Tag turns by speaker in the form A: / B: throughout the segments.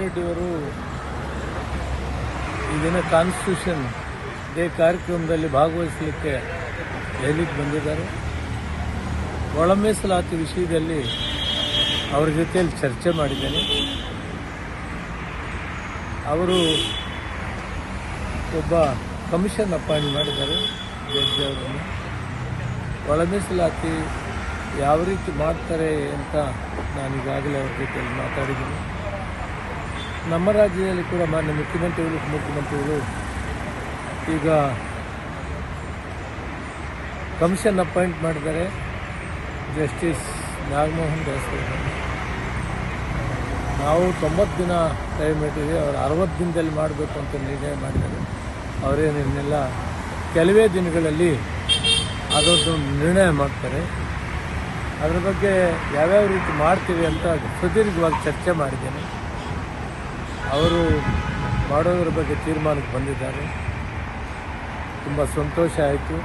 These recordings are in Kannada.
A: ರೆಡ್ಡಿಯವರು ಈ ದಿನ ಕಾನ್ಸ್ಟಿಟ್ಯೂಷನ್ ಡೇ ಕಾರ್ಯಕ್ರಮದಲ್ಲಿ ಭಾಗವಹಿಸಲಿಕ್ಕೆ ದೆಹಲಿಗೆ ಬಂದಿದ್ದಾರೆ. ಒಳ ಮೀಸಲಾತಿ ವಿಷಯದಲ್ಲಿ ಅವರ ಜೊತೆಯಲ್ಲಿ ಚರ್ಚೆ ಮಾಡಿದ್ದೇನೆ. ಅವರು ಒಬ್ಬ ಕಮಿಷನ್ ಅಪಾಯಿಂಟ್ ಮಾಡಿದ್ದಾರೆ ಜಡ್ಜ್ ಅವರನ್ನು. ಒಳ ಮೀಸಲಾತಿ ಯಾವ ರೀತಿ ಮಾಡ್ತಾರೆ ಅಂತ ನಾನೀಗಾಗಲೇ ಅವ್ರ ಜೊತೆಯಲ್ಲಿ ಮಾತಾಡಿದ್ದೀನಿ. ನಮ್ಮ ರಾಜ್ಯದಲ್ಲಿ ಕೂಡ ಮಾನ್ಯ ಮುಖ್ಯಮಂತ್ರಿಗಳು ಉಪಮುಖ್ಯಮಂತ್ರಿಗಳು ಈಗ ಕಮಿಷನ್ ಅಪಾಯಿಂಟ್ ಮಾಡಿದ್ದಾರೆ. ಜಸ್ಟಿಸ್ ನಾಗಮೋಹನ್ ದಾಸ್ ನಾವು 90 ದಿನ ಟೈಮ್ ಇಟ್ಟಿದೆ, ಅವರು 60 ದಿನದಲ್ಲಿ ಮಾಡಬೇಕು ಅಂತ ನಿರ್ಣಯ ಮಾಡಿದ್ದಾರೆ. ಅವರೇನೆಲ್ಲ ಕೆಲವೇ ದಿನಗಳಲ್ಲಿ ಅದೊಂದು ನಿರ್ಣಯ ಮಾಡ್ತಾರೆ. ಅದರ ಬಗ್ಗೆ ಯಾವ್ಯಾವ ರೀತಿ ಮಾಡ್ತೀವಿ ಅಂತ ಸುದೀರ್ಘವಾಗಿ ಚರ್ಚೆ ಮಾಡಿದ್ದೇನೆ. ಅವರು ಮಾಡೋದ್ರ ಬಗ್ಗೆ ತೀರ್ಮಾನಕ್ಕೆ ಬಂದಿದ್ದಾರೆ. ತುಂಬ ಸಂತೋಷ ಆಯಿತು.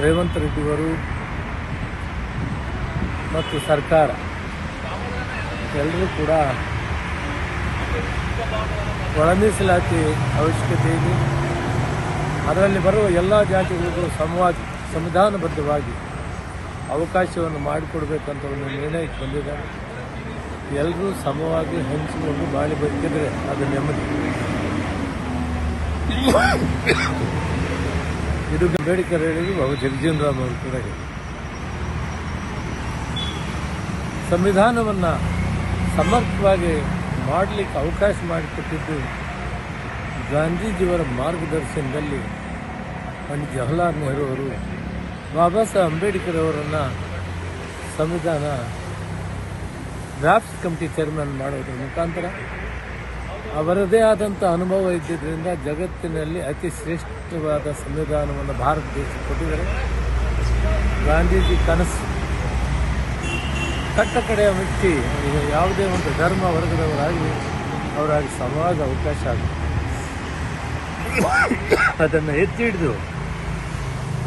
A: ರೇವಂತ್ ರೆಡ್ಡಿಯವರು ಮತ್ತು ಸರ್ಕಾರ ಎಲ್ಲರೂ ಕೂಡ ಒಳ ಮೀಸಲಾತಿ ಅವಶ್ಯಕತೆ ಇದೆ. ಅದರಲ್ಲಿ ಬರುವ ಎಲ್ಲ ಜಾತಿಗಳಿಗೂ ಸಂವಿಧಾನಬದ್ಧವಾಗಿ ಅವಕಾಶವನ್ನು ಮಾಡಿಕೊಡ್ಬೇಕಂತ ಒಂದು ನಿರ್ಣಯಕ್ಕೆ ಬಂದಿದ್ದಾರೆ. ಎಲ್ಲರೂ ಸಮವಾಗಿ ಹಂಚಿಕೊಂಡು ಬಾಳಿ ಬದುಕಿದ್ರೆ ಅದು ನೆಮ್ಮದಿ. ಇದು ಅಂಬೇಡ್ಕರ್ ಹೇಳಿದ್ರು, ಬಾಬು ಜಗಜೀವನ್ ರಾಮ್ ಅವರು ಕೂಡ ಹೇಳಿ. ಸಂವಿಧಾನವನ್ನು ಸಮರ್ಥವಾಗಿ ಮಾಡಲಿಕ್ಕೆ ಅವಕಾಶ ಮಾಡಿಕೊಟ್ಟಿದ್ದು ಗಾಂಧೀಜಿಯವರ ಮಾರ್ಗದರ್ಶನದಲ್ಲಿ ಪಂಡಿತ್ ಜವಾಹರ್ಲಾಲ್ ನೆಹರು ಅವರು ಬಾಬಾ ಸಾಹೇಬ್ ಅಂಬೇಡ್ಕರ್ ಅವರನ್ನು ಸಂವಿಧಾನ ಡ್ರಾಫ್ಟ್ಸ್ ಕಮಿಟಿ ಚೇರ್ಮನ್ ಮಾಡೋದ್ರ ಮುಖಾಂತರ ಅವರದೇ ಆದಂಥ ಅನುಭವ ಇದ್ದಿದ್ದರಿಂದ ಜಗತ್ತಿನಲ್ಲಿ ಅತಿ ಶ್ರೇಷ್ಠವಾದ ಸಂವಿಧಾನವನ್ನು ಭಾರತ ದೇಶಕ್ಕೆ ಕೊಟ್ಟಿದ್ದಾರೆ. ಗಾಂಧೀಜಿ ಕನಸು ಕಟ್ಟ ಕಡೆಯ ವ್ಯಕ್ತಿ ಯಾವುದೇ ಒಂದು ಧರ್ಮ ವರ್ಗದವರಾಗಲಿ ಅವರಾಗಿ ಸಮವಾಗಿ ಅವಕಾಶ ಆಗುತ್ತೆ. ಅದನ್ನು ಎತ್ತಿ ಹಿಡಿದು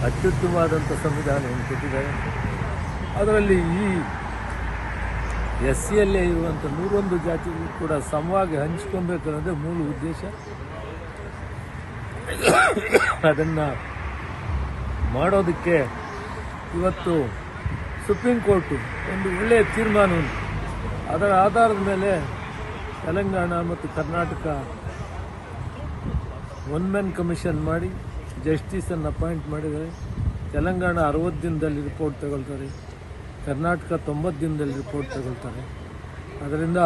A: ಅತ್ಯುತ್ತಮವಾದಂಥ ಸಂವಿಧಾನವನ್ನು ಕೊಟ್ಟಿದ್ದಾರೆ. ಅದರಲ್ಲಿ ಈ SC ಯಲ್ಲೇ ಇರುವಂಥ 101 ಜಾತಿಗಳು ಕೂಡ ಸಮವಾಗಿ ಹಂಚ್ಕೊಬೇಕು ಅನ್ನೋದೇ ಮೂಲ ಉದ್ದೇಶ. ಅದನ್ನು ಮಾಡೋದಕ್ಕೆ ಇವತ್ತು ಸುಪ್ರೀಂ ಕೋರ್ಟು ಒಂದು ಒಳ್ಳೆಯ ತೀರ್ಮಾನವನ್ನು ಅದರ ಆಧಾರದ ಮೇಲೆ ತೆಲಂಗಾಣ ಮತ್ತು ಕರ್ನಾಟಕ ಒನ್ ಮ್ಯಾನ್ ಕಮಿಷನ್ ಮಾಡಿ ಜಸ್ಟಿಸನ್ನು ಅಪಾಯಿಂಟ್ ಮಾಡಿದ್ದಾರೆ. ತೆಲಂಗಾಣ 60 ದಿನದಲ್ಲಿ ರಿಪೋರ್ಟ್ ತಗೊಳ್ತಾರೆ, ಕರ್ನಾಟಕ 90 ದಿನದಲ್ಲಿ ರಿಪೋರ್ಟ್ ತಗೊಳ್ತಾರೆ. ಅದರಿಂದ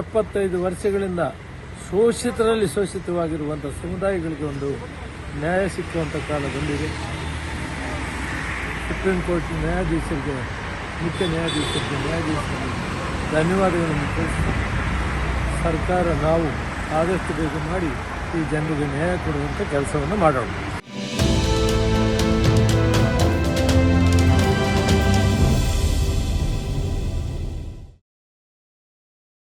A: 75 ವರ್ಷಗಳಿಂದ ಶೋಷಿತರಲ್ಲಿ ಶೋಷಿತವಾಗಿರುವಂಥ ಸಮುದಾಯಗಳಿಗೆ ಒಂದು ನ್ಯಾಯ ಸಿಕ್ಕುವಂಥ ಕಾಲ ಬಂದಿದೆ. ಸುಪ್ರೀಂ ಕೋರ್ಟ್ ನ್ಯಾಯಾಧೀಶರಿಗೆ, ಮುಖ್ಯ ನ್ಯಾಯಾಧೀಶರಿಗೆ ಧನ್ಯವಾದಗಳನ್ನು ತಿಳಿಸಿ ಸರ್ಕಾರ ನಾವು ಆದಷ್ಟು ಬೇಗ ಮಾಡಿ ಈ ಜನರಿಗೆ ನ್ಯಾಯ ಕೊಡುವಂಥ ಕೆಲಸವನ್ನು ಮಾಡೋಣ.